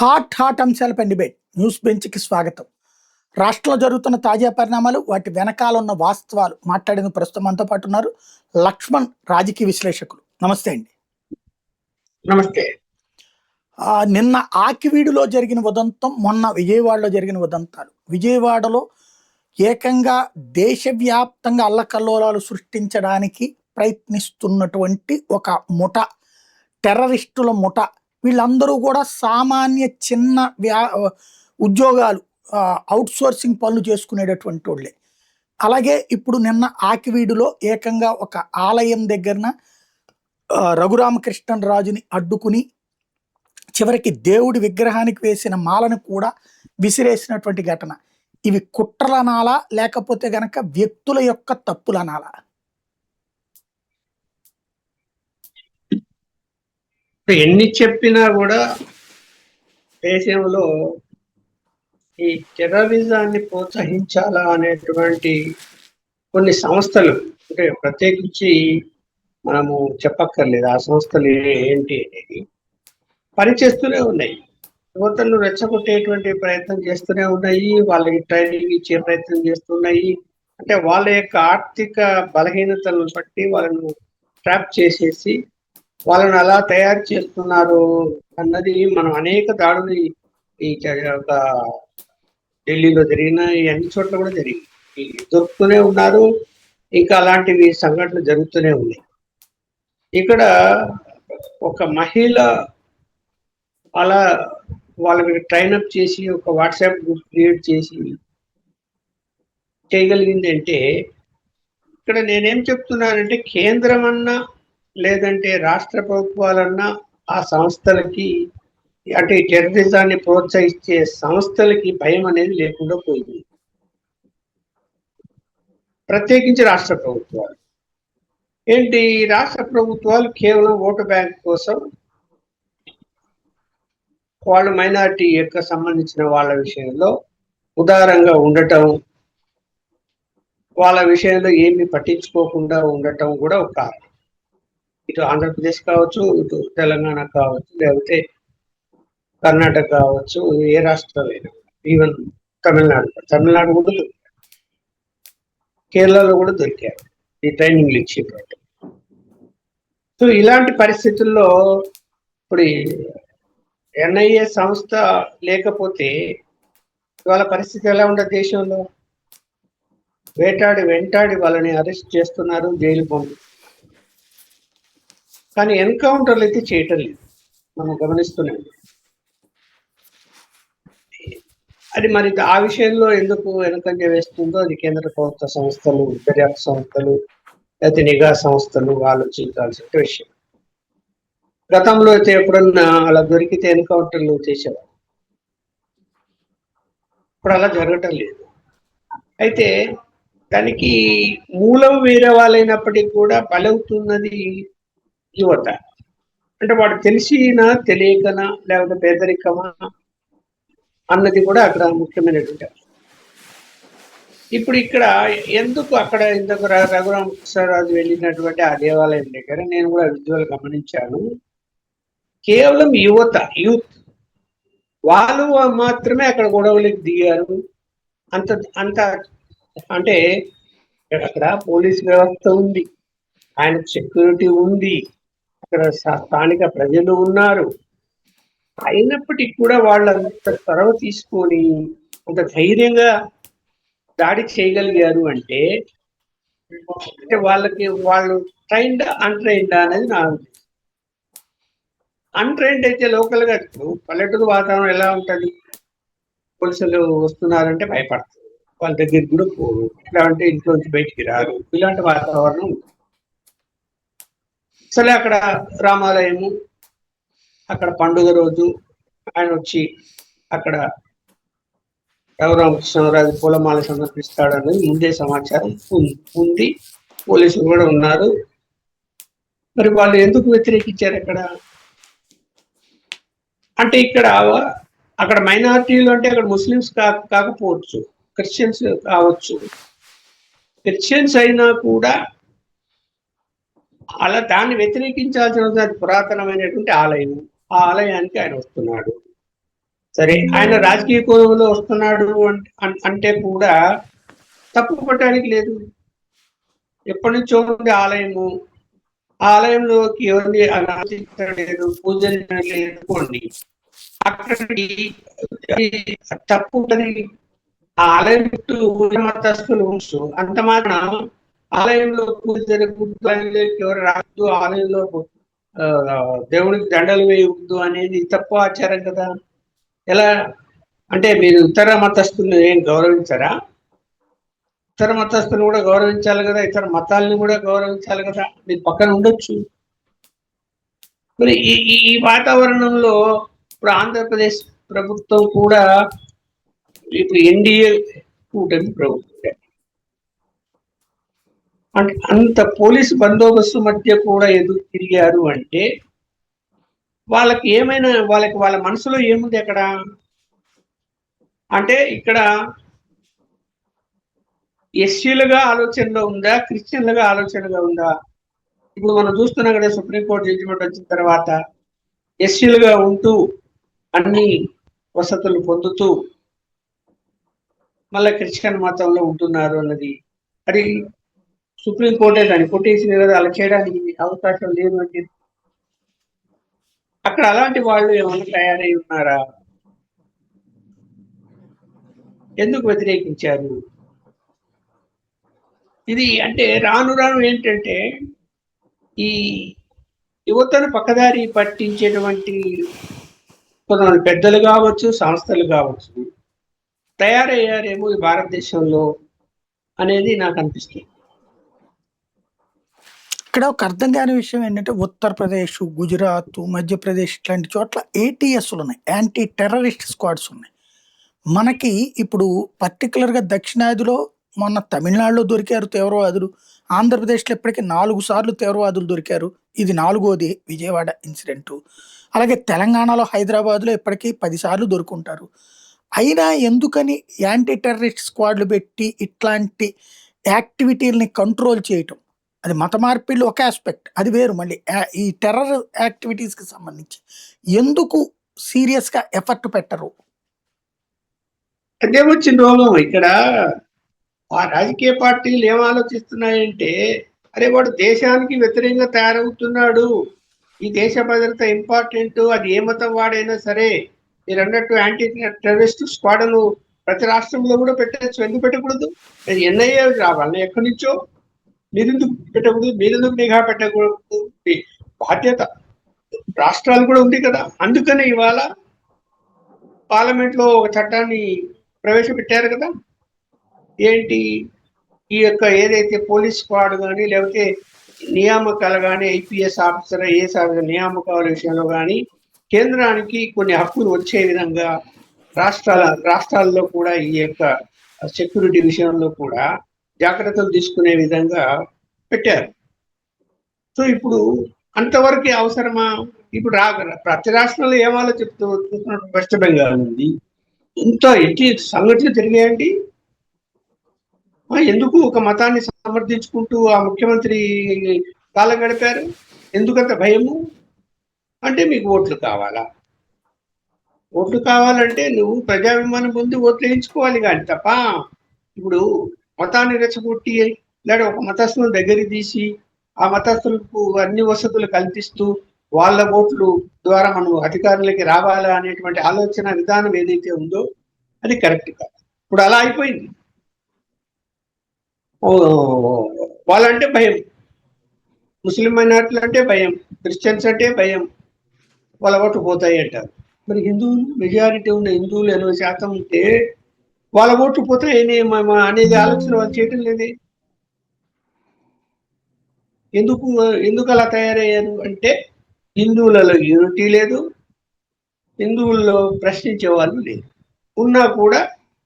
Hot అంశాలపై debate news బెంచ్కి స్వాగతం. రాష్ట్రంలో జరుగుతున్న తాజా పరిణామాలు, వాటి వెనకాల ఉన్న వాస్తవాలు మాట్లాడిన ప్రస్తుతం మనతో పాటు ఉన్నారు లక్ష్మణ్, రాజకీయ విశ్లేషకులు. నమస్తే అండి. నమస్తే. నిన్న ఆకివీడులో జరిగిన ఉదంతం, మొన్న విజయవాడలో జరిగిన ఉదంతాలు. విజయవాడలో ఏకంగా దేశవ్యాప్తంగా అల్లకల్లోలాలు సృష్టించడానికి ప్రయత్నిస్తున్నటువంటి ఒక ముఠ, టెర్రరిస్టుల ముఠ. వీళ్ళందరూ కూడా సామాన్య చిన్న ఉద్యోగాలు, అవుట్ సోర్సింగ్ పనులు చేసుకునేటటువంటి వాళ్ళే. అలాగే ఇప్పుడు నిన్న ఆకివీడులో ఏకంగా ఒక ఆలయం దగ్గరన రఘురామకృష్ణరాజుని అడ్డుకుని చివరికి దేవుడి విగ్రహానికి వేసిన మాలను కూడా విసిరేసినటువంటి ఘటన. ఇవి కుట్రలనాలా లేకపోతే గనక వ్యక్తుల యొక్క తప్పులనాలా? ఎన్ని చెప్పినా కూడా దేశంలో ఈ టెర్రరిజాన్ని ప్రోత్సహించాలా అనేటువంటి కొన్ని సంస్థలు, అంటే ప్రత్యేకించి మనము చెప్పక్కర్లేదు ఆ సంస్థలు ఏంటి అనేది, పనిచేస్తూనే ఉన్నాయి. యువతను రెచ్చగొట్టేటువంటి ప్రయత్నం చేస్తూనే ఉన్నాయి, వాళ్ళకి ట్రైనింగ్ ఇచ్చే ప్రయత్నం చేస్తున్నాయి. అంటే వాళ్ళ యొక్క ఆర్థిక బలహీనతలను బట్టి వాళ్ళను ట్రాప్ చేసేసి వాళ్ళని అలా తయారు చేస్తున్నారు అన్నది మనం అనేక దాడులు ఈ ఢిల్లీలో జరిగిన అన్ని చోట్ల కూడా జరిగింది, దొరుకుతూనే ఉన్నారు. ఇంకా అలాంటివి సంఘటనలు జరుగుతూనే ఉన్నాయి. ఇక్కడ ఒక మహిళ అలా వాళ్ళకి ట్రైనప్ చేసి ఒక వాట్సాప్ గ్రూప్ క్రియేట్ చేసి చేయగలిగింది అంటే, ఇక్కడ నేనేం చెప్తున్నానంటే కేంద్రం అన్నా లేదంటే రాష్ట్ర ప్రభుత్వాలన్నా ఆ సంస్థలకి, అంటే టెర్రరిజాన్ని ప్రోత్సహించే సంస్థలకి భయం అనేది లేకుండా పోయింది. ప్రత్యేకించి రాష్ట్ర ప్రభుత్వాలు ఏంటి, రాష్ట్ర ప్రభుత్వాలు కేవలం ఓటు బ్యాంక్ కోసం వాళ్ళు మైనారిటీ యొక్క సంబంధించిన వాళ్ళ విషయంలో ఉదారంగా ఉండటం, వాళ్ళ విషయంలో ఏమి పట్టించుకోకుండా ఉండటం కూడా ఒక కారణం. ఇటు ఆంధ్రప్రదేశ్ కావచ్చు, ఇటు తెలంగాణ కావచ్చు, లేకపోతే కర్ణాటక కావచ్చు, ఏ రాష్ట్రాలైనా, ఈవెన్ తమిళనాడు కూడా దొరికారు, కేరళలో కూడా దొరికారు ఈ ట్రైనింగ్లు ఇచ్చేటువంటి. సో ఇలాంటి పరిస్థితుల్లో ఇప్పుడు ఎన్ఐఏ సంస్థ లేకపోతే వాళ్ళ పరిస్థితి ఎలా ఉండదు? దేశంలో వెంటాడి వాళ్ళని అరెస్ట్ చేస్తున్నారు, జైలు పంపిస్తున్నారు. కానీ ఎన్కౌంటర్లు అయితే చేయటం లేదు, మనం గమనిస్తున్నాం. అది మరి ఆ విషయంలో ఎందుకు వెనకంజ వేస్తుందో అది కేంద్ర ప్రభుత్వ సంస్థలు, దర్యాప్తు సంస్థలు, లేకపోతే నిఘా సంస్థలు ఆలోచించాల్సిన విషయం. గతంలో అయితే ఎప్పుడన్నా అలా దొరికితే ఎన్కౌంటర్లు చేసేవారు, ఇప్పుడు అలా జరగటం లేదు. అయితే దానికి మూలం వేరే వాళ్ళైనప్పటికీ కూడా బలవుతున్నది యువత. అంటే వాడు తెలిసినా తెలియకనా లేకపోతే పేదరికమా అన్నది కూడా అక్కడ ముఖ్యమైనటువంటి. ఇప్పుడు ఇక్కడ ఎందుకు అక్కడ ఇందుకు రఘురామకృష్ణరాజు వెళ్ళినటువంటి ఆ దేవాలయం దగ్గర నేను కూడా విజువల్ గమనించాను. కేవలం యూత్ వాళ్ళు మాత్రమే అక్కడ గొడవలకు దిగారు. అంత అంటే అక్కడ పోలీస్ వ్యవస్థ ఉంది, ఆయనకు సెక్యూరిటీ ఉంది, అక్కడ స్థానిక ప్రజలు ఉన్నారు. అయినప్పటికీ కూడా వాళ్ళంత చొరవ తీసుకొని అంత ధైర్యంగా దాడి చేయగలిగారు అంటే వాళ్ళు ట్రైన్డ్ అన్ట్రైన్డ్ అనేది నా ఉద్దేశం. అన్ట్రైన్డ్ అయితే లోకల్ గా పల్లెటూరు వాతావరణం ఎలా ఉంటుంది, పోలీసులు వస్తున్నారంటే భయపడతారు, వాళ్ళ దగ్గర కూడా పోరు, ఎట్లా అంటే ఇంట్లోంచి బయటికి రారు, ఇలాంటి వాతావరణం. అసలే అక్కడ రామాలయము, అక్కడ పండుగ రోజు ఆయన వచ్చి అక్కడ రఘురామకృష్ణరాజు పూలమాల సమర్పిస్తాడనేది ముందే సమాచారం ఉంది, పోలీసులు కూడా ఉన్నారు. మరి వాళ్ళు ఎందుకు వ్యతిరేకించారు అక్కడ అంటే, అక్కడ మైనారిటీలు అంటే అక్కడ ముస్లిమ్స్ కాకపోవచ్చు, క్రిస్టియన్స్ కావచ్చు. క్రిస్టియన్స్ అయినా కూడా అలా దాన్ని వ్యతిరేకించాల్సిన పురాతనమైనటువంటి ఆలయం, ఆ ఆలయానికి ఆయన వస్తున్నాడు. సరే, ఆయన రాజకీయ కోణంలో వస్తున్నాడు అంటే కూడా తప్పు పట్టడానికి లేదు. ఎప్పటి నుంచో ఉంది ఆలయము, ఆలయంలోకి ఎవరిని అనుమతించలేదు, పూజలు లేదుకోండి, అక్కడికి తప్పు ఉంటది. ఆ ఆలయం చుట్టూ మతస్థులు ఉంచు, అంత మాత్రం ఆలయంలో పూజ జరగకూడదు, ఎవరు రాదు, ఆలయంలో దేవుడికి దండలు వేయవద్దు అనేది తప్పు ఆచారం కదా. ఎలా అంటే మీరు ఇతర మతస్థులను ఏం గౌరవించరా? ఇతర మతస్థులను కూడా గౌరవించాలి కదా, ఇతర మతాలను కూడా గౌరవించాలి కదా, మీరు పక్కన ఉండొచ్చు. మరి ఈ వాతావరణంలో ఇప్పుడు ఆంధ్రప్రదేశ్ ప్రభుత్వం కూడా ఇప్పుడు ఎన్డీఏ కూటమి ప్రభుత్వం అంటే అంత పోలీసు బందోబస్తు మధ్య కూడా ఎదురు తిరిగారు అంటే వాళ్ళకి ఏమైనా వాళ్ళ మనసులో ఏముంది అక్కడ అంటే, ఇక్కడ ఎస్సీలుగా ఆలోచనలో ఉందా, క్రిస్టియన్లుగా ఆలోచనగా ఉందా? ఇప్పుడు మనం చూస్తున్నాం కదా, సుప్రీంకోర్టు జడ్జిమెంట్ వచ్చిన తర్వాత ఎస్సీలుగా ఉంటూ అన్ని వసతులు పొందుతూ మళ్ళీ క్రిస్టియన్ మతంలో ఉంటున్నారు అన్నది, అది సుప్రీంకోర్టే దాన్ని కొట్టేసింది కదా, అలా చేయడానికి అవకాశం లేదు అని. అక్కడ అలాంటి వాళ్ళు ఏమైనా తయారై ఉన్నారా? ఎందుకు వ్యతిరేకించారు? ఇది అంటే రాను రాను ఏంటంటే ఈ యువతను పక్కదారి పట్టించేటువంటి కొంతమంది పెద్దలు కావచ్చు, సంస్థలు కావచ్చు తయారయ్యారేమో ఈ భారతదేశంలో అనేది నాకు అనిపిస్తుంది. ఇక్కడ ఒక అర్థం కాని విషయం ఏంటంటే ఉత్తరప్రదేశ్, గుజరాత్, మధ్యప్రదేశ్ ఇట్లాంటి చోట్ల ఏటీఎస్లు ఉన్నాయి, యాంటీ టెర్రరిస్ట్ స్క్వాడ్స్ ఉన్నాయి. మనకి ఇప్పుడు పర్టికులర్గా దక్షిణాదిలో మొన్న తమిళనాడులో దొరికారు తీవ్రవాదులు, ఆంధ్రప్రదేశ్లో ఇప్పటికీ 4 సార్లు తీవ్రవాదులు దొరికారు, ఇది 4వది విజయవాడ ఇన్సిడెంటు. అలాగే తెలంగాణలో, హైదరాబాద్లో ఇప్పటికీ 10 సార్లు దొరుకుంటారు. అయినా ఎందుకని యాంటీ టెర్రరిస్ట్ స్క్వాడ్లు పెట్టి ఇట్లాంటి యాక్టివిటీలని కంట్రోల్ చేయటం? అది మత మార్పిళ్ళు ఒక ఆస్పెక్ట్, అది వేరు. మళ్ళీ ఈ టెర్రర్ యాక్టివిటీస్కి సంబంధించి ఎందుకు సీరియస్గా ఎఫర్ట్ పెట్టరు? అదే వచ్చిన రోగం ఇక్కడ. ఆ రాజకీయ పార్టీలు ఏం ఆలోచిస్తున్నాయంటే, అరే వాడు దేశానికి వ్యతిరేకంగా తయారవుతున్నాడు, ఈ దేశ భద్రత ఇంపార్టెంట్, అది ఏ మతం వాడైనా సరే. మీరు అన్నట్టు యాంటీ టెర్రరిస్ట్ స్క్వాడ్ను ప్రతి రాష్ట్రంలో కూడా పెట్టచ్చు, ఎందుకు పెట్టకూడదు? ఎన్ఐఏ రావాలి ఎక్కడి నుంచో, మీరెందుకు పెట్టకూడదు? మీరెందుకు నిఘా పెట్టకూడదు? బాధ్యత రాష్ట్రాలు కూడా ఉంది కదా. అందుకని ఇవాళ పార్లమెంట్ లో ఒక చట్టాన్ని ప్రవేశపెట్టారు కదా. ఏంటి, ఈ యొక్క ఏదైతే పోలీస్ స్క్వాడ్ కానీ లేకపోతే నియామకాలు కానీ, ఐపీఎస్ ఆఫీసర్, ఐఏఎస్ ఆఫీసర్ నియామకాల విషయంలో కానీ కేంద్రానికి కొన్ని హక్కులు వచ్చే విధంగా రాష్ట్రాల్లో కూడా ఈ యొక్క సెక్యూరిటీ విషయంలో కూడా జాగ్రత్తలు తీసుకునే విధంగా పెట్టారు. సో ఇప్పుడు అంతవరకు అవసరమా? ఇప్పుడు ప్రతి రాష్ట్రంలో ఏమాలో చూస్తున్నట్టు వెస్ట్ బెంగాల్ ఉంది, ఇంత ఎట్టి సంఘటనలు జరిగాయండి. ఎందుకు ఒక మతాన్ని సమర్థించుకుంటూ ఆ ముఖ్యమంత్రి కాలం గడిపారు? ఎందుకంత భయము? అంటే మీకు ఓట్లు కావాలా? ఓట్లు కావాలంటే నువ్వు ప్రజాభిమానం పొంది ఓట్లు వేయించుకోవాలి కానీ తప్ప ఇప్పుడు మతాన్ని రెచ్చగొట్టి లేదా ఒక మతస్థులను దగ్గరికి తీసి ఆ మతస్థులకు అన్ని వసతులు కల్పిస్తూ వాళ్ళ ఓట్లు ద్వారా మనం అధికారులకి రావాలా అనేటువంటి ఆలోచన విధానం ఏదైతే ఉందో అది కరెక్ట్ కాదు. ఇప్పుడు అలా అయిపోయింది. వాళ్ళంటే భయం, ముస్లిం మైనారిటీలు అంటే భయం, క్రిస్టియన్స్ అంటే భయం, వాళ్ళ ఓట్లు పోతాయి అంటారు. మరి హిందువులు, మెజారిటీ ఉన్న హిందువులు 80% ఉంటే వాళ్ళ ఓట్లు పోతాయి అనేది ఆలోచన వాళ్ళు చేయటం లేదే. ఎందుకు అలా తయారయ్యారు అంటే హిందువులలో యూనిటీ లేదు, హిందువుల్లో ప్రశ్నించే వాళ్ళు లేదు, ఉన్నా కూడా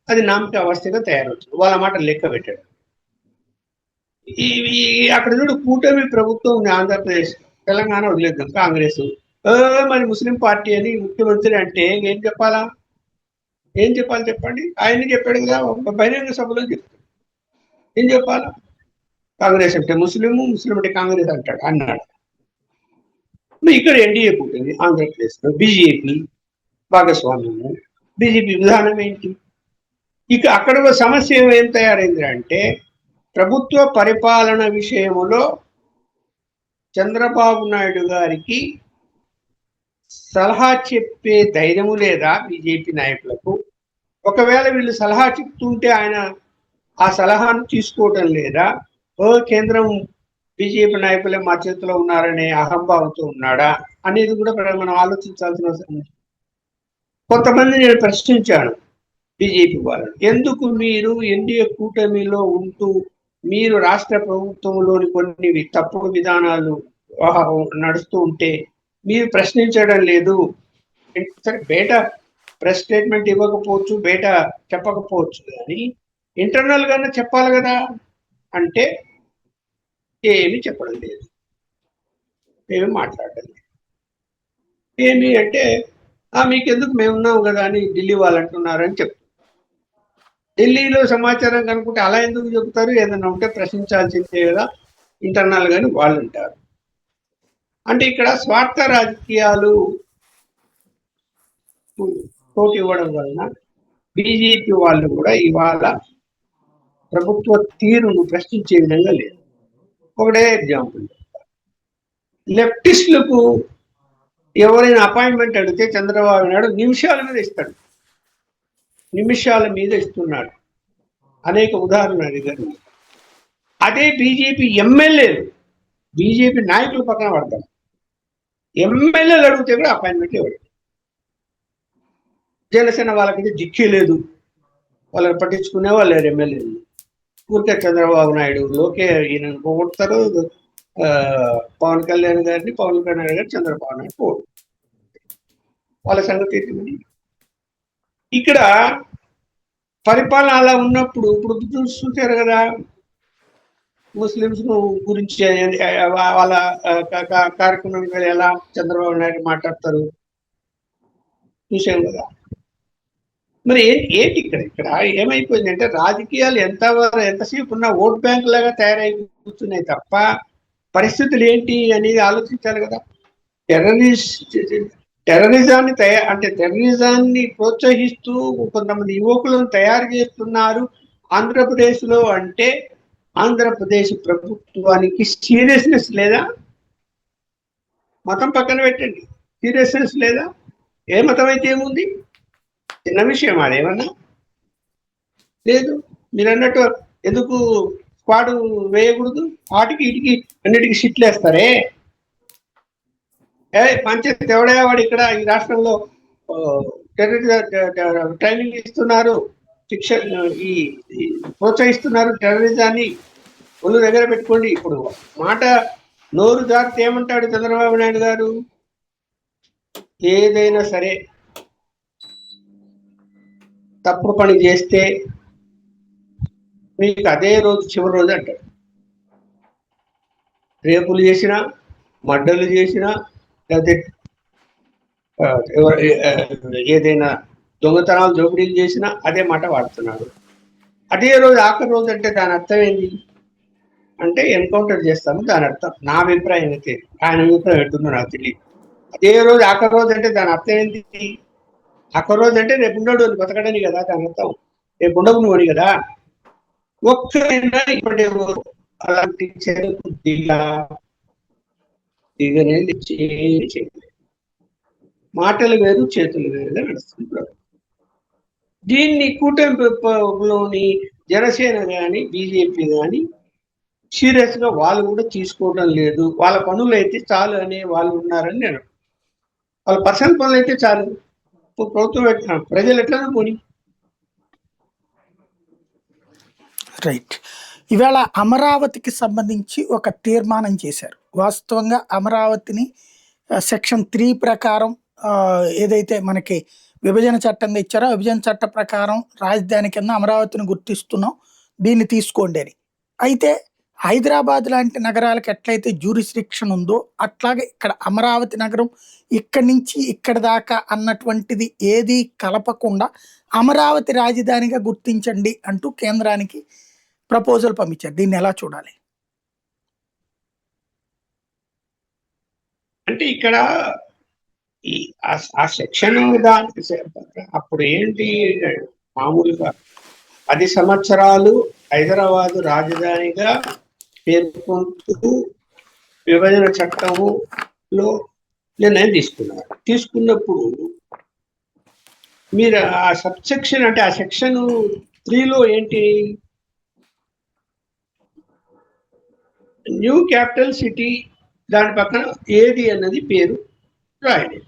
అది నామక అవస్థగా తయారవుతుంది. వాళ్ళ మాట లెక్క పెట్టాడు. అక్కడ చూడు, కూటమి ప్రభుత్వం ఉంది ఆంధ్రప్రదేశ్, తెలంగాణ వదిలేద్దాం, కాంగ్రెస్ మరి ముస్లిం పార్టీ అని ముఖ్యమంత్రి అంటే ఏం చెప్పాలా? ఏం చెప్పాలి చెప్పండి? ఆయన్ని చెప్పాడు కదా, బహిరంగ సభలో చెప్తాడు. ఏం చెప్పాలా? కాంగ్రెస్ అంటే ముస్లిం అంటే కాంగ్రెస్ అన్నాడు. ఇక్కడ ఎన్డీఏ పుట్టింది ఆంధ్రప్రదేశ్ లో, బీజేపీ భాగస్వామ్యము, బీజేపీ విధానం ఏంటి? ఇక అక్కడ ఒక సమస్య ఏం తయారైంది అంటే, ప్రభుత్వ పరిపాలన విషయంలో చంద్రబాబు నాయుడు గారికి సలహా చెప్పే ధైర్యము లేదా బీజేపీ నాయకులకు? ఒకవేళ వీళ్ళు సలహా చెప్తుంటే ఆయన ఆ సలహాను తీసుకోవటం లేదా? కేంద్రం బీజేపీ నాయకులే మా చేతిలో ఉన్నారనే అహంభావంతో ఉన్నాడా అనేది కూడా మనం ఆలోచించాల్సిన అవసరం ఉంది. కొంతమంది నేను ప్రశ్నించాను బీజేపీ వాళ్ళని, ఎందుకు మీరు ఎన్డీఏ కూటమిలో ఉంటూ మీరు రాష్ట్ర ప్రభుత్వంలోని కొన్ని తప్పుడు విధానాలు నడుస్తూ ఉంటే మీరు ప్రశ్నించడం లేదు? సరే, బయట ప్రెస్ స్టేట్మెంట్ ఇవ్వకపోవచ్చు, బయట చెప్పకపోవచ్చు, కానీ ఇంటర్నల్ గానే చెప్పాలి కదా. అంటే ఏమి చెప్పడం లేదు, ఏమి మాట్లాడడం లేదు. ఏమి అంటే మీకెందుకు మేము ఉన్నాం కదా అని ఢిల్లీ వాళ్ళు అంటున్నారని చెప్తారు. ఢిల్లీలో సమాచారం కనుకుంటే అలా ఎందుకు చెబుతారు? ఏదైనా ఉంటే ప్రశ్నించాల్సిందే కదా ఇంటర్నల్ గాని వాళ్ళు అంటారు. అంటే ఇక్కడ స్వార్థ రాజకీయాలు పోటీ ఇవ్వడం వలన బీజేపీ వాళ్ళు కూడా ఇవాళ ప్రభుత్వ తీరును ప్రశ్నించే విధంగా లేదు. ఒకటే ఎగ్జాంపుల్, లెఫ్టిస్టులకు ఎవరైనా అపాయింట్మెంట్ అడిగితే చంద్రబాబు నాయుడు నిమిషాల మీద ఇస్తాడు, నిమిషాల మీద ఇస్తున్నాడు. అనేక ఉదాహరణలు అడిగారు. అదే బీజేపీ ఎమ్మెల్యేలు, బీజేపీ నాయకుల పక్కన పడతారు, ఎమ్మెల్యేలు అడిగితే కూడా అపాయింట్మెంట్ ఇవ్వడు. జనసేన వాళ్ళకైతే దిక్కే లేదు, వాళ్ళని పట్టించుకునే వాళ్ళు లేరు ఎమ్మెల్యేలు. ఊరికే చంద్రబాబు నాయుడు లోకే ఈయనను పోగొడతారు, పవన్ కళ్యాణ్ గారిని, పవన్ కళ్యాణ్ గారు చంద్రబాబు నాయుడు పోడు, వాళ్ళ సంగతి ఏంటి? ఇక్కడ పరిపాలన అలా ఉన్నప్పుడు ఇప్పుడు చూసారు కదా, ముస్లింస్ గురించి వాళ్ళ కార్యక్రమం ఎలా చంద్రబాబు నాయుడు మాట్లాడతారు చూసాం కదా. మరి ఏంటి ఇక్కడ ఏమైపోయిందంటే, రాజకీయాలు ఎంతసేపు ఉన్నా ఓట్ బ్యాంక్ లాగా తయారై కూర్చున్నాయి తప్ప పరిస్థితులు ఏంటి అనేది ఆలోచించాలి కదా. టెర్రరిజాన్ని టెర్రరిజాన్ని ప్రోత్సహిస్తూ కొంతమంది యువకులను తయారు చేస్తున్నారు ఆంధ్రప్రదేశ్లో అంటే, ఆంధ్రప్రదేశ్ ప్రభుత్వానికి సీరియస్నెస్ లేదా? మతం పక్కన పెట్టండి, సీరియస్నెస్ లేదా? ఏ మతం అయితే ఏముంది, చిన్న విషయం అదేమన్నా లేదు. మీరు అన్నట్టు ఎందుకు స్క్వాడ్ వేయకూడదు? వాటికి ఇటుకి అన్నిటికీ షిట్లు వేస్తారే. పంచాయతీ ఎవడే వాడు ఇక్కడ ఈ రాష్ట్రంలో ట్రైనింగ్ ఇస్తున్నారు, ఈ ప్రోత్సహిస్తున్నారు టెర్రరిజాన్ని, ఒళ్ళు దగ్గర పెట్టుకోండి. ఇప్పుడు మాట నోరు జాగ్రత్త ఏమంటాడు చంద్రబాబు నాయుడు గారు? ఏదైనా సరే తప్పుడు పని చేస్తే మీకు అదే రోజు చివరి రోజు అంటాడు. రేపులు చేసినా, మడ్డలు చేసినా, లేకపోతే ఏదైనా దొంగతనాలు దోపిడీలు చేసినా అదే మాట వాడుతున్నాడు. అదే రోజు ఆఖరి రోజు అంటే దాని అర్థం ఏంటి అంటే ఎన్కౌంటర్ చేస్తాము దాని అర్థం. నా అభిప్రాయం అయితే, ఆయన అభిప్రాయం ఎట్టుందో నాకు తెలియదు. అదే రోజు ఆఖరి రోజు అంటే దాని అర్థం ఏంటి? ఆఖరి రోజు అంటే రేపు ఉండడు బతకడని కదా దాని అర్థం, రేపు ఉండవు అని కదా. ఒక్కరైనా ఇప్పటి అలాంటి చెరుకు దిగనేది మాటలు వేరు చేతులు వేరుగా నడుస్తుంది. దీన్ని కూటమిలోని జనసేన కానీ బీజేపీ కానీ సీరియస్ గా వాళ్ళు కూడా తీసుకోవడం లేదు. వాళ్ళ పనులు అయితే చాలు అనే వాళ్ళు ఉన్నారని నేను, వాళ్ళ పర్సనల్ పనులు అయితే చాలు, ప్రభుత్వం ప్రజలు ఎట్లనో పోని. రైట్. ఇవాళ అమరావతికి సంబంధించి ఒక తీర్మానం చేశారు. వాస్తవంగా అమరావతిని సెక్షన్ 3 ప్రకారం ఏదైతే మనకి విభజన చట్టం ఇచ్చారో విభజన చట్ట ప్రకారం రాజధాని కింద అమరావతిని గుర్తిస్తున్నాం, దీన్ని తీసుకోండి అని. అయితే హైదరాబాద్ లాంటి నగరాలకు ఎట్లయితే జ్యూరిస్డిక్షన్ ఉందో అట్లాగే ఇక్కడ అమరావతి నగరం ఇక్కడి నుంచి ఇక్కడ దాకా అన్నటువంటిది ఏది కలపకుండా అమరావతి రాజధానిగా గుర్తించండి అంటూ కేంద్రానికి ప్రపోజల్ పంపించారు. దీన్ని ఎలా చూడాలి? అంటే ఇక్కడ ఈ ఆ సెక్షన్ దానికి అప్పుడు ఏంటి, మామూలుగా 10 సంవత్సరాలు హైదరాబాదు రాజధానిగా పేర్కొంటూ విభజన చట్టంలో నిర్ణయం తీసుకున్నప్పుడు మీరు ఆ సబ్సెక్షన్ అంటే ఆ సెక్షన్ 3లో ఏంటి, న్యూ క్యాపిటల్ సిటీ దాని పక్కన ఏది అన్నది పేరు రాయలేదు,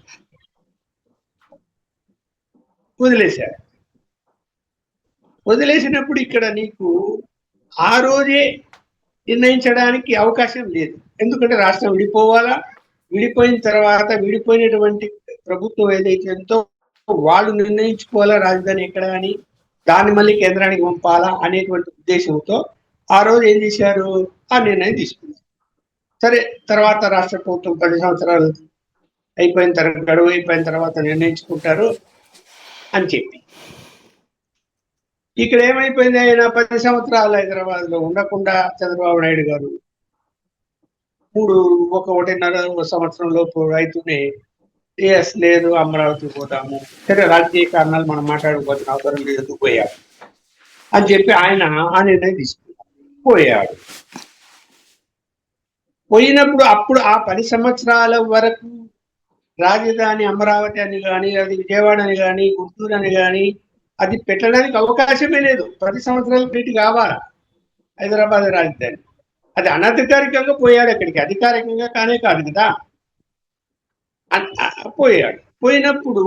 వదిలేశారు. వదిలేసినప్పుడు ఇక్కడ నీకు ఆ రోజే నిర్ణయించడానికి అవకాశం లేదు. ఎందుకంటే రాష్ట్రం విడిపోవాలా, విడిపోయిన తర్వాత విడిపోయినటువంటి ప్రభుత్వం ఏదైతే ఎంతో వాళ్ళు నిర్ణయించుకోవాలా రాజధాని ఎక్కడ అని, దాన్ని మళ్ళీ కేంద్రానికి పంపాలా అనేటువంటి ఉద్దేశంతో ఆ రోజు ఏం చేశారు, ఆ నిర్ణయం తీసుకున్నారు. సరే, తర్వాత రాష్ట్ర ప్రభుత్వం 10 సంవత్సరాలు అయిపోయిన తర్వాత, గడువు అయిపోయిన తర్వాత నిర్ణయించుకుంటారు అని చెప్పి, ఇక్కడ ఏమైపోయింది, ఆయన 10 సంవత్సరాలు హైదరాబాద్ లో ఉండకుండా చంద్రబాబు నాయుడు గారు 1.5 సంవత్సరం లోపు రైతునే లేదు అమరావతి పోతాము, సరే రాజకీయ కారణాలు మనం మాట్లాడుకోవాల్సిన అవసరం లేదు, పోయాడు అని చెప్పి ఆయన ఆ నిర్ణయం తీసుకున్నాడు, పోయాడు. పోయినప్పుడు అప్పుడు ఆ 10 సంవత్సరాల వరకు రాజధాని అమరావతి అని కానీ, అది విజయవాడ అని కానీ, గుంటూరు అని కానీ అది పెట్టడానికి అవకాశమే లేదు. 10 సంవత్సరాలు పెట్టి కావాలా హైదరాబాద్ రాజధాని. అది అనధికారికంగా పోయాడు అక్కడికి, అధికారికంగా కానే కాదు కదా. పోయాడు. పోయినప్పుడు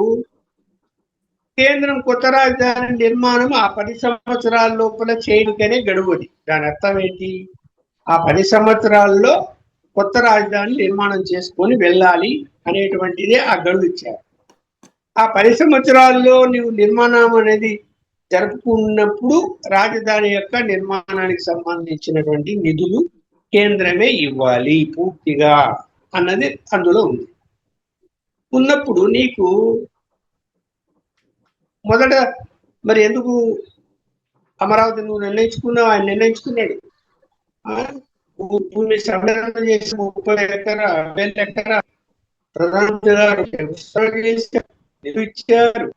కేంద్రం కొత్త రాజధాని నిర్మాణం ఆ 10 సంవత్సరాల లోపల చేయడానికనే గడువుది. దాని అర్థం ఏంటి, ఆ 10 సంవత్సరాల్లో కొత్త రాజధాని నిర్మాణం చేసుకొని వెళ్ళాలి అనేటువంటిదే ఆ గడువు ఇచ్చారు. ఆ 10 సంవత్సరాల్లో నువ్వు నిర్మాణం అనేది జరుపుకున్నప్పుడు రాజధాని యొక్క నిర్మాణానికి సంబంధించినటువంటి నిధులు కేంద్రమే ఇవ్వాలి పూర్తిగా అన్నది అందులో ఉంది. ఉన్నప్పుడు నీకు మొదట మరి ఎందుకు అమరావతి నువ్వు నిర్ణయించుకున్నావు, ఆయన నిర్ణయించుకున్నాడు. భూమి సంరక్షణ చేసి 30 ఎకరా 1000 ఎకరా ప్రధానమంత్రి గారు ఇచ్చారు.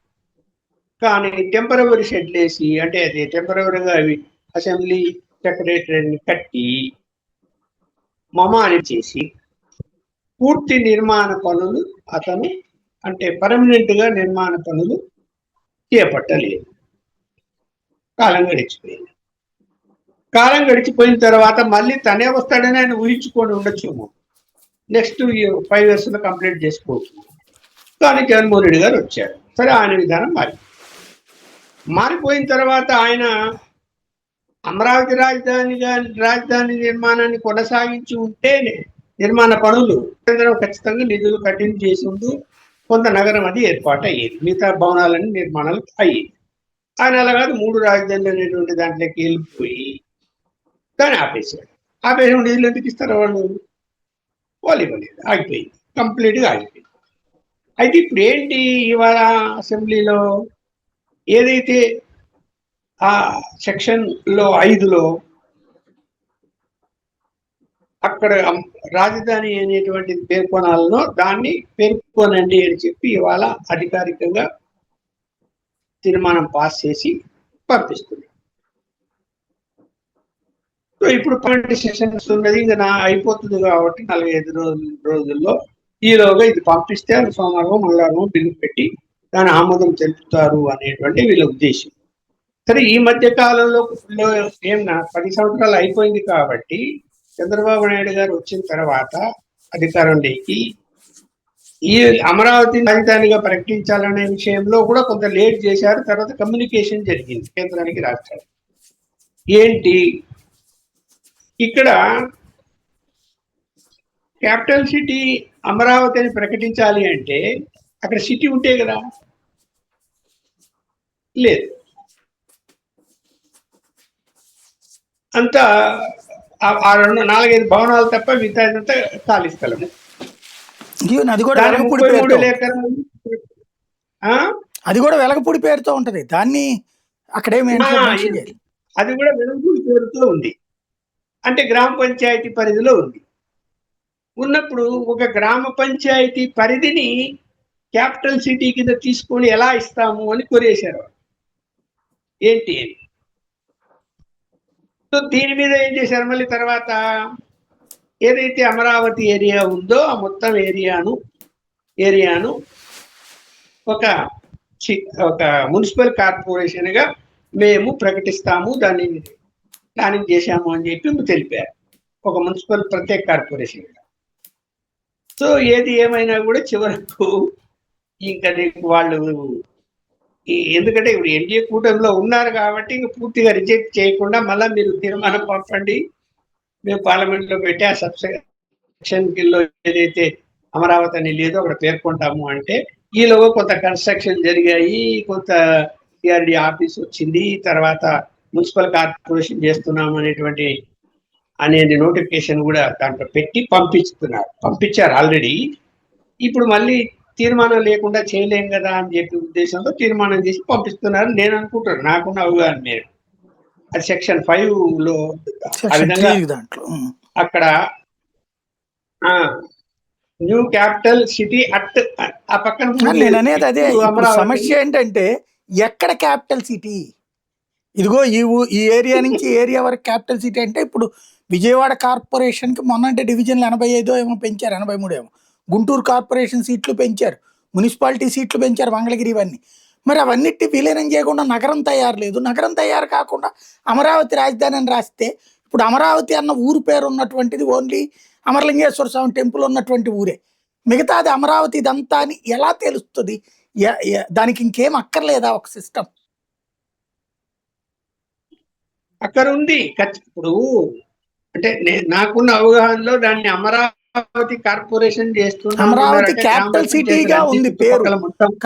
కానీ టెంపరవరీ షెడ్లు వేసి, అంటే అది టెంపరవరీగా అవి అసెంబ్లీ సెక్రటరీని కట్టి మమాని చేసి పూర్తి నిర్మాణ పనులు అతను అంటే పర్మనెంట్ గా నిర్మాణ పనులు చేపట్టలేదు. కాలం గడిచిపోయింది. కాలం గడిచిపోయిన తర్వాత మళ్ళీ తనే వస్తాడని ఆయన ఊహించుకొని ఉండొచ్చేమో, నెక్స్ట్ 5 years లో కంప్లీట్ చేసుకోవచ్చు. కానీ జగన్మోహన్ రెడ్డి గారు వచ్చారు. సరే, ఆయన విధానం మారిపోయిన తర్వాత ఆయన అమరావతి రాజధాని నిర్మాణాన్ని కొనసాగించి ఉంటే నిర్మాణ పనులు కేంద్రం ఖచ్చితంగా నిధులు కంటిన్యూ చేసి ఉంటూ కొంత నగరం అది ఏర్పాటు అయ్యేది, మిగతా భవనాలన్నీ నిర్మాణాలు అయ్యేది. ఆయన అలా కాదు, 3 రాజధానులు అనేటువంటి దాంట్లోకి వెళ్ళిపోయి దాన్ని ఆపేశాడు. ఆపేసిన నిధులు ఎందుకు ఇస్తారు వాళ్ళు ఇవ్వలేదు, ఆగిపోయింది, కంప్లీట్గా ఆగిపోయింది. అయితే ఇప్పుడు ఏంటి, ఇవాళ అసెంబ్లీలో ఏదైతే ఆ సెక్షన్ 5లో అక్కడ రాజధాని అనేటువంటి పేర్కొనాలనో దాన్ని పేర్కొనండి అని చెప్పి ఇవాళ అధికారికంగా తీర్మానం పాస్ చేసి పంపిస్తుంది. సో ఇప్పుడు 12 సెషన్స్ ఉన్నది, ఇంకా అయిపోతుంది కాబట్టి 45 రోజుల్లో ఈలోగా ఇది పంపిస్తే అది సోమవారం మంగళవారం బిల్లు పెట్టి దాని ఆమోదం తెలుపుతారు అనేటువంటి వీళ్ళ ఉద్దేశం. సరే, ఈ మధ్య కాలంలో 10 సంవత్సరాలు అయిపోయింది కాబట్టి చంద్రబాబు నాయుడు గారు వచ్చిన తర్వాత అధికారంలోకి ఈ అమరావతి రాజధానిగా ప్రకటించాలనే విషయంలో కూడా కొంత లేట్ చేశారు. తర్వాత కమ్యూనికేషన్ జరిగింది కేంద్రానికి, రాష్ట్రానికి. ఏంటి, ఇక్కడ క్యాపిటల్ సిటీ అమరావతి అని ప్రకటించాలి అంటే అక్కడ సిటీ ఉంటే కదా, లేదు. అంతా 4-5 భవనాలు తప్ప మిగతా ఖాళీ స్థలము. అది కూడా వెలగపూడి పేరుతో ఉంటది, దాన్ని అక్కడేమి అది కూడా వెలగపూడి పేరుతో ఉంది, అంటే గ్రామ పంచాయతీ పరిధిలో ఉంది. ఉన్నప్పుడు ఒక గ్రామ పంచాయతీ పరిధిని క్యాపిటల్ సిటీ కింద తీసుకొని ఎలా ఇస్తాము అని కొనేశారు. ఏంటి అని. సో దీని మీద ఏం చేశారు మళ్ళీ తర్వాత, ఏదైతే అమరావతి ఏరియా ఉందో ఆ మొత్తం ఏరియాను ఒక మున్సిపల్ కార్పొరేషన్ గా మేము ప్రకటిస్తాము, దాన్ని ప్లానింగ్ చేశాము అని చెప్పి తెలిపారు. ఒక మున్సిపల్ ప్రత్యేక కార్పొరేషన్ గా. సో ఏది ఏమైనా కూడా చివరకు ఇంకా వాళ్ళు ఎందుకంటే ఇప్పుడు ఎన్డీఏ కూటమిలో ఉన్నారు కాబట్టి ఇంకా పూర్తిగా రిజెక్ట్ చేయకుండా మళ్ళీ మీరు తీర్మానం పంపండి, మేము పార్లమెంట్ లో పెట్టి ఆ సబ్సెక్షన్ కిల్లో ఏదైతే అమరావతి అని లేదో అక్కడ పేర్కొంటాము అంటే, ఈలోగా కొంత కన్స్ట్రక్షన్ జరిగాయి, కొంత సిఆర్డి ఆఫీస్ వచ్చింది, తర్వాత మున్సిపల్ కార్పొరేషన్ చేస్తున్నాము అనేది నోటిఫికేషన్ కూడా దాంట్లో పెట్టి పంపించారు ఆల్రెడీ. ఇప్పుడు మళ్ళీ తీర్మానం లేకుండా చేయలేం కదా అని చెప్పి ఉద్దేశంతో తీర్మానం చేసి పంపిస్తున్నారు నేను అనుకుంటున్నాను, నాకున్న అవగాహన మేరకు. అది సెక్షన్ 5 లో ఆ విధంగా అక్కడ న్యూ క్యాపిటల్ సిటీ అట్ ఆ పక్కన నేను అనేది అదే. సమస్య ఏంటంటే ఎక్కడ క్యాపిటల్ సిటీ? ఇదిగో ఈ ఏరియా నుంచి ఏరియా వరకు క్యాపిటల్ సిటీ అంటే ఇప్పుడు విజయవాడ కార్పొరేషన్ కి మొన్నంటే డివిజన్లు 85 ఏమో పెంచారు, 83 ఏమో. గుంటూరు కార్పొరేషన్ సీట్లు పెంచారు, మున్సిపాలిటీ సీట్లు పెంచారు, మంగళగిరి, ఇవన్నీ. మరి అవన్నిటి విలీనం చేయకుండా నగరం తయారు లేదు. నగరం తయారు కాకుండా అమరావతి రాజధాని అని రాస్తే ఇప్పుడు అమరావతి అన్న ఊరు పేరు ఉన్నటువంటిది ఓన్లీ అమరలింగేశ్వర స్వామి టెంపుల్ ఉన్నటువంటి ఊరే. మిగతాది అమరావతి ఇదంతా అని ఎలా తెలుస్తుంది? దానికి ఇంకేం అక్కర్లేదా ఒక సిస్టమ్? అక్కడ ఉంది. ఇప్పుడు అంటే నాకున్న అవగాహనలో దాన్ని అమరావతి కార్పొరేషన్ చేస్తున్నారు. అమరావతి క్యాపిటల్ సిటీగా ఉంది పేరు,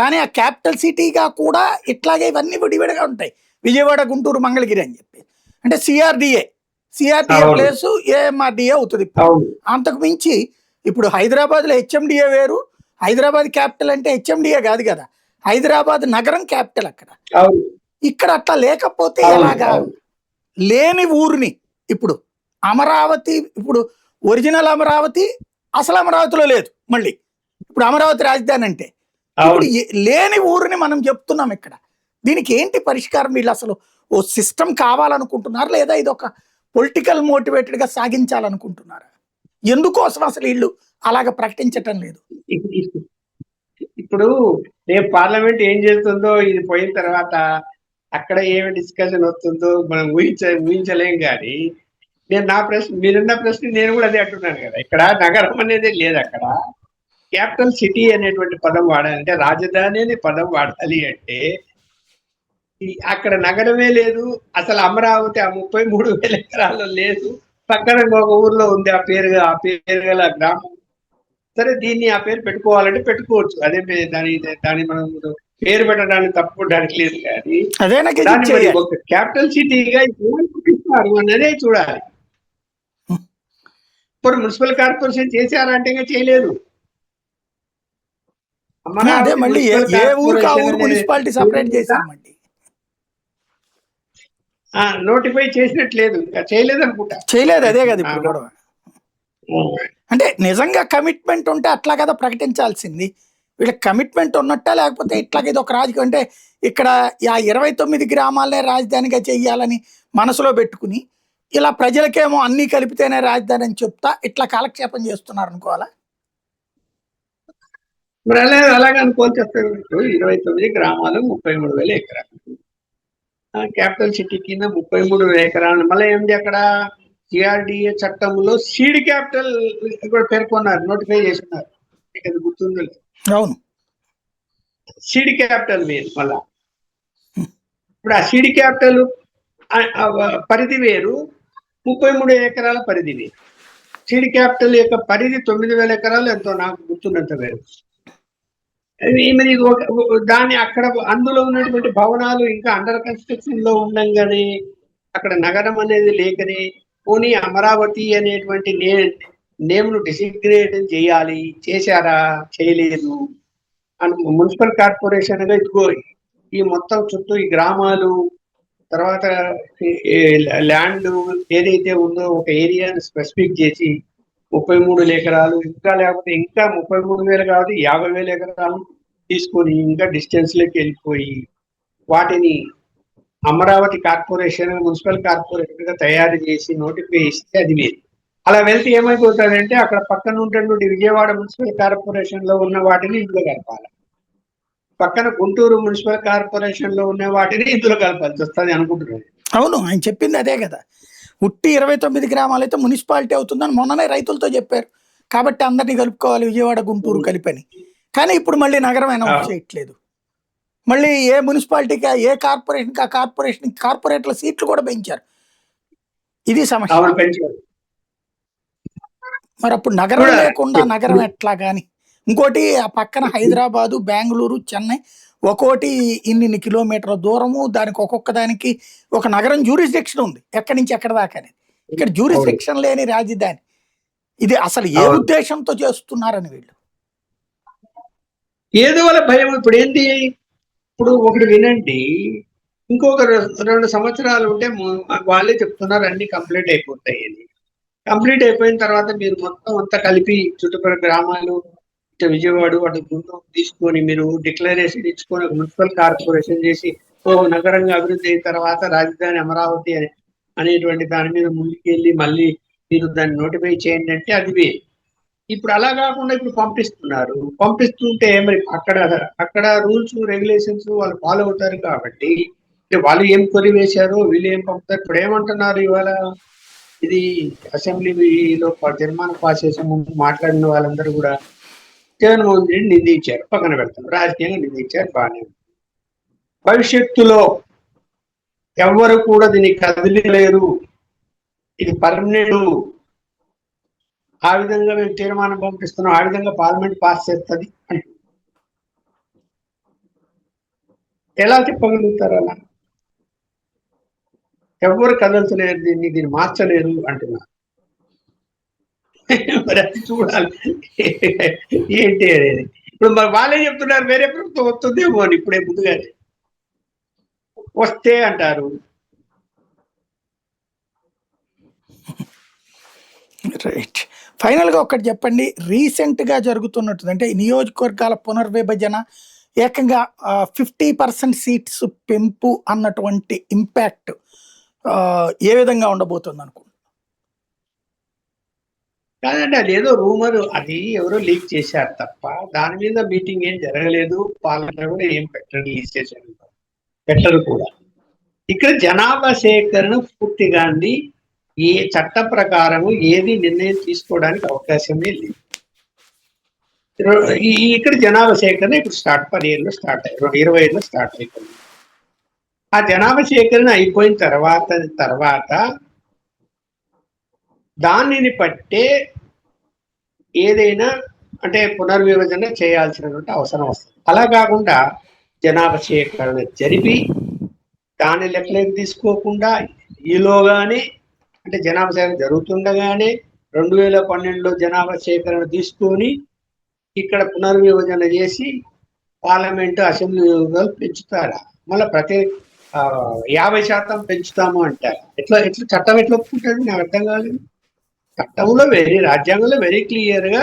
కానీ ఆ క్యాపిటల్ సిటీగా కూడా ఇట్లాగే ఇవన్నీ విడివిడిగా ఉంటాయి. విజయవాడ, గుంటూరు, మంగళగిరి అని చెప్పి అంటే సిఆర్డిఏ ప్లేస్ ఏఎంఆర్డిఏ అవుతుంది. అంతకు మించి ఇప్పుడు హైదరాబాద్ లో హెచ్ఎండిఏ వేరు. హైదరాబాద్ క్యాపిటల్ అంటే హెచ్ఎండిఏ కాదు కదా, హైదరాబాద్ నగరం క్యాపిటల్ అక్కడ. ఇక్కడ అట్లా లేకపోతే ఎలాగా? లేని ఊరిని ఇప్పుడు అమరావతి, ఇప్పుడు ఒరిజినల్ అమరావతి అసలు అమరావతిలో లేదు. మళ్ళీ ఇప్పుడు అమరావతి రాజధాని అంటే ఇప్పుడు లేని ఊరిని మనం చెప్తున్నాం ఇక్కడ. దీనికి ఏంటి పరిష్కారం? వీళ్ళు అసలు ఓ సిస్టమ్ కావాలనుకుంటున్నారు లేదా ఇది ఒక పొలిటికల్ మోటివేటెడ్ గా సాగించాలనుకుంటున్నారా? ఎందుకోసం అసలు వీళ్ళు అలాగ ప్రకటించటం లేదు? ఇప్పుడు రేపు పార్లమెంట్ ఏం చేస్తుందో ఇది పోయిన తర్వాత అక్కడ ఏమి డిస్కషన్ వస్తుందో మనం ఊహించలేం. కానీ మీరున్న ప్రశ్న నేను కూడా అదే అంటున్నాను కదా. ఇక్కడ నగరం అనేది లేదు, అక్కడ క్యాపిటల్ సిటీ అనేటువంటి పదం వాడాలి అంటే, రాజధాని అనే పదం వాడాలి అంటే అక్కడ నగరమే లేదు. అసలు అమరావతి ఆ 33,000 ఎకరాల్లో లేదు. పక్కన ఒక ఊర్లో ఉంది ఆ పేరు గల గ్రామం. సరే, దీన్ని ఆ పేరు పెట్టుకోవాలంటే పెట్టుకోవచ్చు. అదే దాని మనం పేరు పెట్టడానికి తప్పుకోవడానికి లేదు. కానీ దాన్ని ఒక క్యాపిటల్ సిటీగా చూపిస్తారు అన్నదే చూడాలి. ఇప్పుడు మున్సిపల్ కార్పొరేషన్ చేశారంటే ఇంకా చేయలేదు. మళ్ళీ ఏ ఊరికి ఆ ఊరు మున్సిపాలిటీ సెపరేట్ చేశామండి, నోటిఫై చేసినట్లేదు, ఇంకా చేయలేదు అనుకుంటా. చేయలేదు, అదే కదా ఇప్పుడు గొడవ. అంటే నిజంగా కమిట్మెంట్ ఉంటే అట్లా కదా ప్రకటించాల్సింది. వీళ్ళకి కమిట్మెంట్ ఉన్నట్ట, లేకపోతే ఇట్లాగ ఇది ఒక రాజకీయం అంటే ఇక్కడ 29 గ్రామాలనే రాజధానిగా చెయ్యాలని మనసులో పెట్టుకుని ఇలా ప్రజలకేమో అన్ని కలిపితేనే రాజధాని అని చెప్తా ఇట్లా కాలక్షేపం చేస్తున్నారు అనుకోవాలా? మరి అలాగే అనుకోవాలి. చెప్తారు 29 గ్రామాలు 33,000 ఎకరాలు. క్యాపిటల్ సిటీ కింద 33,000 ఎకరాలు. మళ్ళీ ఏంటి అక్కడ సిఆర్డిఏ చట్టంలో సీడ్ క్యాపిటల్ కూడా పేర్కొన్నారు, నోటిఫై చేస్తున్నారు. మీకు అది గుర్తుందో? అవును, సీడ్ క్యాపిటల్ వేరు. మళ్ళా ఇప్పుడు ఆ సీడ్ క్యాపిటల్ పరిధి వేరు, 33 ఎకరాల పరిధి వేరు. సీడ్ క్యాపిటల్ యొక్క పరిధి 9,000 ఎకరాలు ఎంతో నాకు గుర్తున్నంత వేరు. మరి దాన్ని అక్కడ అందులో ఉన్నటువంటి భవనాలు ఇంకా అండర్ కన్స్ట్రక్షన్ లో ఉండంగానే అక్కడ నగరం అనేది లేకనే పోనీ అమరావతి అనేటువంటి నేమ్ను డిసిగ్నేట్ చేయాలి, చేశారా? చేయలేదు. మున్సిపల్ కార్పొరేషన్ గా ఇదిగో ఈ మొత్తం చుట్టూ ఈ గ్రామాలు, తర్వాత ల్యాండ్ ఏదైతే ఉందో ఒక ఏరియాని స్పెసిఫిక్ చేసి 33,000 ఎకరాలు, ఇంకా లేకపోతే ఇంకా 33,000 కాబట్టి 50,000 ఎకరాలు తీసుకొని ఇంకా డిస్టెన్స్లోకి వెళ్ళిపోయి వాటిని అమరావతి కార్పొరేషన్ మున్సిపల్ కార్పొరేషన్ గా తయారు చేసి నోటిఫై ఇస్తే అది వేరు. అలా వెళ్తే ఏమైపోతుందంటే అక్కడ పక్కన ఉన్నటువంటి విజయవాడ మున్సిపల్ కార్పొరేషన్ లో ఉన్న వాటిని ఇందులో కలపాలి, పక్కన గుంటూరు మున్సిపల్ కార్పొరేషన్ లో ఉన్న వాటిని ఇందులో కలపాల్సి వస్తుంది అనుకుంటున్నాను. అవును, ఆయన చెప్పింది అదే కదా. ఉట్టి 29 గ్రామాలు అయితే మున్సిపాలిటీ అవుతుందని మొన్ననే రైతులతో చెప్పారు. కాబట్టి అందరినీ కలుపుకోవాలి విజయవాడ గుంటూరు కలిపని. కానీ ఇప్పుడు మళ్ళీ నగరం అనౌన్స్ చేయట్లేదు. మళ్ళీ ఏ మున్సిపాలిటీకి ఏ కార్పొరేషన్కి ఆ కార్పొరేటర్ల సీట్లు కూడా పెంచారు. ఇది సమస్య. మరి అప్పుడు నగరం లేకుండా నగరం ఎట్లా కానీ. ఇంకోటి ఆ పక్కన హైదరాబాదు, బెంగళూరు, చెన్నై ఒక్కోటి ఇన్ని కిలోమీటర్ల దూరము, దానికి ఒక్కొక్క దానికి ఒక నగరం జ్యూరిస్డిక్షన్ ఉంది ఎక్కడి నుంచి ఎక్కడ దాకా అనేది. ఇక్కడ జ్యూరిస్డిక్షన్ లేని రాజధాని. ఇది అసలు ఏ ఉద్దేశంతో చేస్తున్నారని వీళ్ళు ఏదో వాళ్ళ భయం. ఇప్పుడు ఏంటి, ఇప్పుడు ఒకటి వినండి, ఇంకొక 2 సంవత్సరాలు ఉంటే వాళ్ళే చెప్తున్నారు అన్ని కంప్లీట్ అయిపోతాయి అని. కంప్లీట్ అయిపోయిన తర్వాత మీరు మొత్తం అంతా కలిపి చుట్టుపక్కల గ్రామాలు విజయవాడ అటు గుంటూరు తీసుకొని మీరు డిక్లరేషన్ ఇచ్చుకొని ఒక మున్సిపల్ కార్పొరేషన్ చేసి నగరంగా అభివృద్ధి అయిన తర్వాత రాజధాని అమరావతి అనేటువంటి దాని మీద ముందుకెళ్ళి మళ్ళీ మీరు దాన్ని నోటిఫై చేయండి అంటే అది వేరు. ఇప్పుడు అలా కాకుండా ఇప్పుడు పంపిస్తుంటే మరి అక్కడ రూల్స్ రెగ్యులేషన్స్ వాళ్ళు ఫాలో అవుతారు కాబట్టి వాళ్ళు ఏం కొరి వేశారు, వీళ్ళు ఏం పంపుతారు. ఇప్పుడు ఏమంటున్నారు ఇవాళ, ఇది అసెంబ్లీలో తీర్మానం పాస్ చేసే ముందు మాట్లాడిన వాళ్ళందరూ కూడా జగన్మోహన్ రెడ్డి నిందించారు, పక్కన పెడతారు, రాజకీయంగా నిందించారు, బాగానే. భవిష్యత్తులో ఎవరు కూడా దీన్ని కదిలేరు, ఇది పర్మనెంట్, ఆ విధంగా మేము తీర్మానం పంపిస్తున్నాం, ఆ విధంగా పార్లమెంట్ పాస్ చేస్తుంది అంటే ఎలా చెప్పగలుగుతారు? అలా ఎవరు కదల్చలేరు, దీన్ని మార్చలేరు అంటున్నారు. మరి అది చూడాలి ఏంటి అనేది. ఇప్పుడు మరి వాళ్ళే చెప్తున్నారు వేరే ప్రభుత్వం వస్తుందేమో అని. ఇప్పుడే ముందుగానే వస్తే అంటారు. రైట్. ఫైనల్ గా ఒకటి చెప్పండి, రీసెంట్ గా జరుగుతున్నట్టు అంటే నియోజకవర్గాల పునర్విభజన ఏకంగా 50% సీట్స్ పెంపు అన్నటువంటి ఇంపాక్ట్ ఏ విధంగా ఉండబోతుంది అనుకుంటున్నారు? కాదండి, అదేదో రూమర్, అది ఎవరో లీక్ చేశారు తప్ప దాని మీద మీటింగ్ ఏం జరగలేదు. పార్లమెంట్ కూడా ఏం రిలీజ్ చేశారు, పెట్టరు కూడా. ఇక్కడ జనాభా సేకరణ పూర్తిగా అండి ఏ చట్ట ప్రకారము ఏది నిర్ణయం తీసుకోవడానికి అవకాశమే లేదు. ఇక్కడ జనాభా సేకరణ ఇప్పుడు స్టార్ట్ 10 స్టార్ట్ అయ్యారు, 25 స్టార్ట్ అయిపోయింది. ఆ జనాభా సేకరణ అయిపోయిన తర్వాత దానిని పట్టే ఏదైనా అంటే పునర్విభజన చేయాల్సినటువంటి అవసరం వస్తుంది. అలా కాకుండా జనాభా సేకరణ జరిపి దాని లెక్కలోకి తీసుకోకుండా ఈలోగానే అంటే జనాభా సేకరణ జరుగుతుండగానే 2012లో జనాభా సేకరణ తీసుకొని ఇక్కడ పునర్విభజన చేసి పార్లమెంటు అసెంబ్లీ ఉద్యోగాలు పెంచుతారా? మళ్ళీ ప్రతి 50% పెంచుతాము అంటారు. ఎట్లా చట్టం ఎట్లా ఒప్పుకుంటుంది? నాకు అర్థం కాలేదు. చట్టంలో రాజ్యాంగంలో వెరీ క్లియర్ గా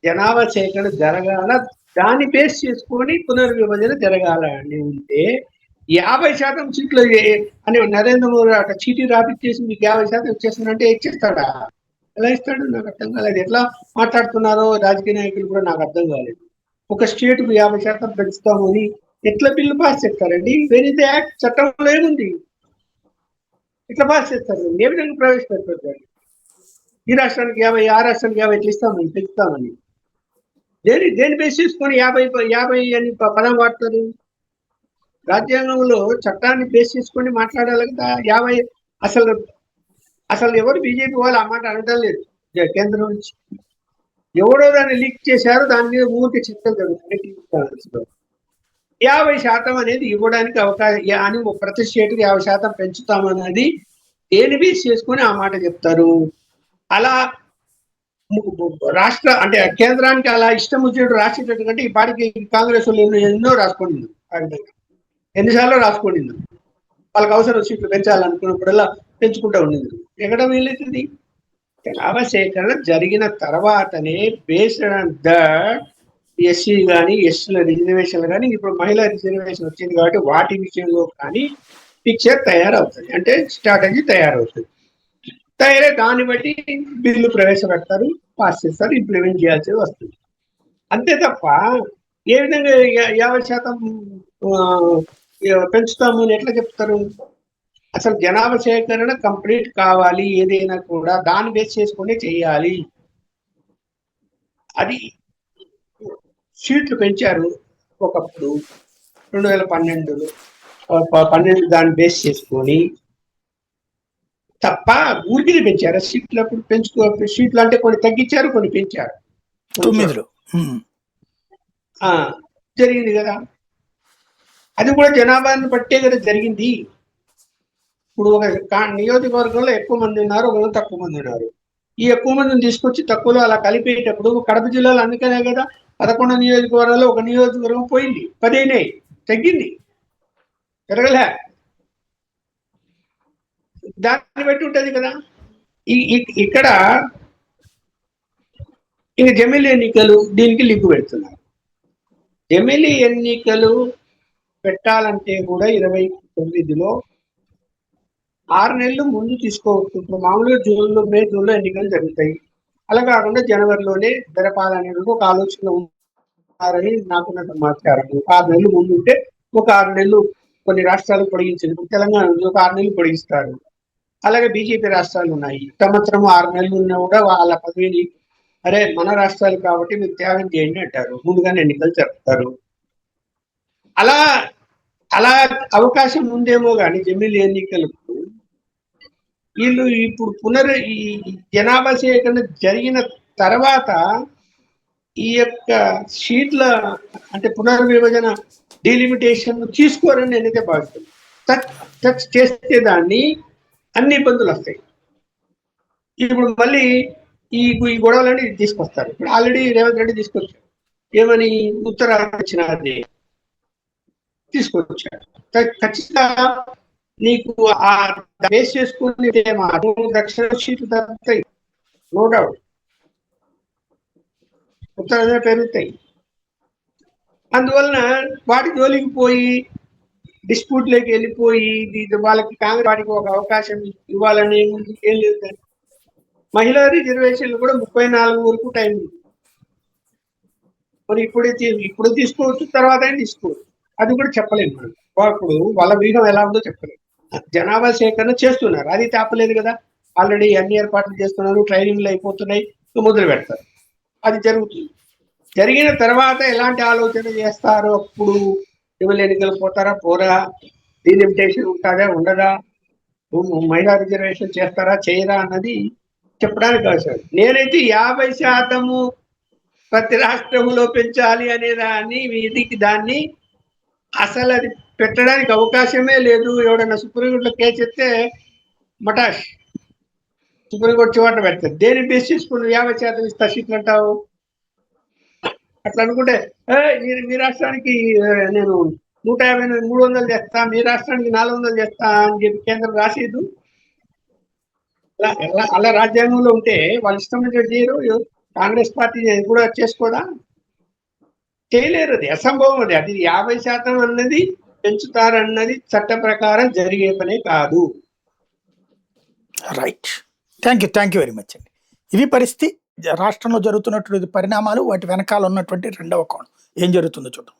జనాభా సేకరణ జరగాల, దాన్ని బేస్ చేసుకొని పునర్విభజన జరగాల అని ఉంటే 50% సీట్లు అని నరేంద్ర మోదీ అక్కడ చీటీ రాపిచ్చేసి మీకు 50% ఇచ్చేస్తానంటే ఇచ్చేస్తాడా? ఎలా ఇస్తాడు? నాకు అర్థం కాలేదు. ఎట్లా మాట్లాడుతున్నారో రాజకీయ నాయకులు కూడా నాకు అర్థం కాలేదు. ఒక స్టేట్కు 50% పెంచుతామని ఎట్లా బిల్లు పాస్ చేస్తారండి? వెరీ ది యాక్ట్, చట్టంలో ఏముంది? ఎట్లా పాస్ చేస్తారు? ఏ విధంగా ప్రవేశపెడతారు? ఈ రాష్ట్రానికి 50, ఆ రాష్ట్రానికి 50 ఎట్లా ఇస్తామని పెంచుతామని దేని బేస్ చేసుకొని 50 అని పదం వాడతారు? రాజ్యాంగంలో చట్టాన్ని బేస్ చేసుకొని మాట్లాడాలి కదా. 50 అసలు ఎవరు బీజేపీ వాళ్ళు ఆ మాట అనడం లేదు. కేంద్రం నుంచి ఎవరో దాన్ని లీక్ చేశారు, దాని మీద ఊరికి చర్చలు జరుగుతున్నాయి. 50% అనేది ఇవ్వడానికి అవకాశం అని ప్రతి స్టేట్కి 50% పెంచుతామన్నది దేని బేస్ చేసుకొని ఆ మాట చెప్తారు? అలా రాష్ట్ర అంటే కేంద్రానికి అలా ఇష్టం వచ్చినట్టు రాసేటట్టు కంటే ఈ పార్టీకి కాంగ్రెస్ వాళ్ళు ఎన్నో రాసుకుంది, ఎన్నిసార్లు రాసుకుంది. వాళ్ళకి అవసరం సీట్లు పెంచాలనుకున్నప్పుడల్లా పెంచుకుంటూ ఉండింది. ఎక్కడ వీలవుతుంది? జనాభా సేకరణ జరిగిన తర్వాతనే బేస్డ్ ఆన్ దట్ ఎస్సీ కానీ ఎస్టీల రిజర్వేషన్లు కానీ ఇప్పుడు మహిళా రిజర్వేషన్ వచ్చింది కాబట్టి వాటి విషయంలో కానీ పిక్చర్ తయారవుతుంది, అంటే స్ట్రాటజీ తయారవుతుంది. తయారై దాన్ని బట్టి బిల్లు ప్రవేశపెడతారు, పాస్ చేస్తారు, ఇంప్లిమెంట్ చేయాల్సి వస్తుంది. అంతే తప్ప ఏ విధంగా 50% పెంచుతాము అని ఎట్లా చెప్తారు? అసలు జనాభా సేకరణ కంప్లీట్ కావాలి, ఏదైనా కూడా దాన్ని బేస్ చేసుకుని చేయాలి. అది సీట్లు పెంచారు ఒకప్పుడు 2012లో 12 దాన్ని బేస్ చేసుకొని తప్ప ఊరికినే పెంచారు సీట్లు. అప్పుడు సీట్లు అంటే కొన్ని తగ్గించారు, కొన్ని పెంచారు. 9లో జరిగింది కదా, అది కూడా జనాభాని బట్టే కదా జరిగింది. ఇప్పుడు ఒక నియోజకవర్గంలో ఎక్కువ మంది ఉన్నారు, ఒక తక్కువ మంది ఉన్నారు. ఈ ఎక్కువ మందిని తీసుకొచ్చి తక్కువలో అలా కలిపేటప్పుడు కడప జిల్లాలో అందుకనే కదా 11 నియోజకవర్గాల్లో ఒక నియోజకవర్గం పోయింది, 10 అయినాయి, తగ్గింది, పెరగలే. దాన్ని బట్టి ఉంటది కదా. ఇక్కడ ఇక జమిలీ ఎన్నికలు దీనికి లింకు పెడుతున్నారు. జమిలీ ఎన్నికలు పెట్టాలంటే కూడా 29లో 6 నెలలు ముందు తీసుకోవచ్చు. ఇప్పుడు మామూలుగా మే జూన్లో ఎన్నికలు జరుగుతాయి. అలా కాకుండా జనవరిలోనే జరపాలనేది ఒక ఆలోచన ఉన్నారని నాకున్న సమాచారం. 6 నెలలు ముందు ఉంటే ఒక 6 నెలలు కొన్ని రాష్ట్రాలు పొడిగించింది. తెలంగాణ ఒక 6 నెలలు పొడిగిస్తారు. అలాగే బీజేపీ రాష్ట్రాలు ఉన్నాయి, సంవత్సరం 6 నెలలు ఉన్నా కూడా వాళ్ళ పదవిని అరే మన రాష్ట్రాలు కాబట్టి మీరు త్యాగం చేయండి అంటారు, ముందుగానే ఎన్నికలు జరుపుతారు. అలా అలా అవకాశం ఉందేమో కానీ జమిలీ ఎన్నికలకు వీళ్ళు ఇప్పుడు ఈ జనాభా సేకరణ జరిగిన తర్వాత ఈ యొక్క సీట్ల అంటే పునర్విభజన డీలిమిటేషన్ తీసుకోరని నేనైతే భావిస్తున్నాను. టచ్ చేస్తే దాన్ని అన్ని ఇబ్బందులు వస్తాయి. ఇప్పుడు మళ్ళీ ఈ గొడవలన్నీ తీసుకొస్తారు. ఇప్పుడు ఆల్రెడీ రేవంత్ రెడ్డి తీసుకొచ్చారు, ఏమని ఉత్తరాది తీసుకొచ్చాడు. ఖచ్చితంగా నీకు ఆ బేస్ చేసుకుని దక్షిణ సీట్లు తగ్గుతాయి, నో డౌట్, ఉత్తరాది పెరుగుతాయి. అందువలన వాటి జోలికి పోయి డిస్ప్యూట్లోకి వెళ్ళిపోయి వాళ్ళకి కాంగ్రెస్ వాటికి ఒక అవకాశం ఇవ్వాలని ఏం లేదు. మహిళా రిజర్వేషన్లు కూడా 34 వరకు టైం ఉంది. మరి ఇప్పుడు తీసుకోవచ్చు, తర్వాత తీసుకోవచ్చు, అది కూడా చెప్పలేము మనం. ఇప్పుడు వాళ్ళ వ్యూహం ఎలా ఉందో చెప్పలేము. జనాభా సేకరణ చేస్తున్నారు, అది తప్పలేదు కదా. ఆల్రెడీ అన్ని ఏర్పాట్లు చేస్తున్నారు, ట్రైనింగ్లు అయిపోతున్నాయి, మొదలు పెడతారు, అది జరుగుతుంది. జరిగిన తర్వాత ఎలాంటి ఆలోచన చేస్తారో అప్పుడు ఎవరు ఎన్నికలు పోతారా పోరా, డీలిమిటేషన్ ఉంటుందా ఉండదా, మహిళా రిజర్వేషన్ చేస్తారా చేయరా అన్నది చెప్పడానికి అవసరం. నేనైతే 50% ప్రతి రాష్ట్రంలో పెంచాలి అనే దాన్ని అసలు అది పెట్టడానికి అవకాశమే లేదు. ఎవడన్నా సుప్రీంకోర్టులో కేసు ఎత్తే మటాష్, సుప్రీంకోర్టు చివట పెడతారు. దేని బేస్ చేసుకుని 50% ఇస్తా సీట్లు అంటావు? అట్లా అనుకుంటే మీ రాష్ట్రానికి నేను 150 300 చేస్తా, మీ రాష్ట్రానికి 400 చేస్తా అని చెప్పి కేంద్రం రాసేదు. అలా రాజ్యాంగంలో ఉంటే వాళ్ళు ఇష్టం చేయరు. కాంగ్రెస్ పార్టీ కూడా చేసుకోదా? చేయలేరు, అది అసంభవం. అది 50% అన్నది పెంచుతారన్నది చట్ట ప్రకారం జరిగే పనే కాదు. Right, thank you very much అండి. ఇది పరిస్థితి. రాష్ట్రంలో జరుగుతున్నటువంటి పరిణామాలు, వాటి వెనకాల ఉన్నటువంటి రెండవ కోణం ఏం జరుగుతుందో చూద్దాం.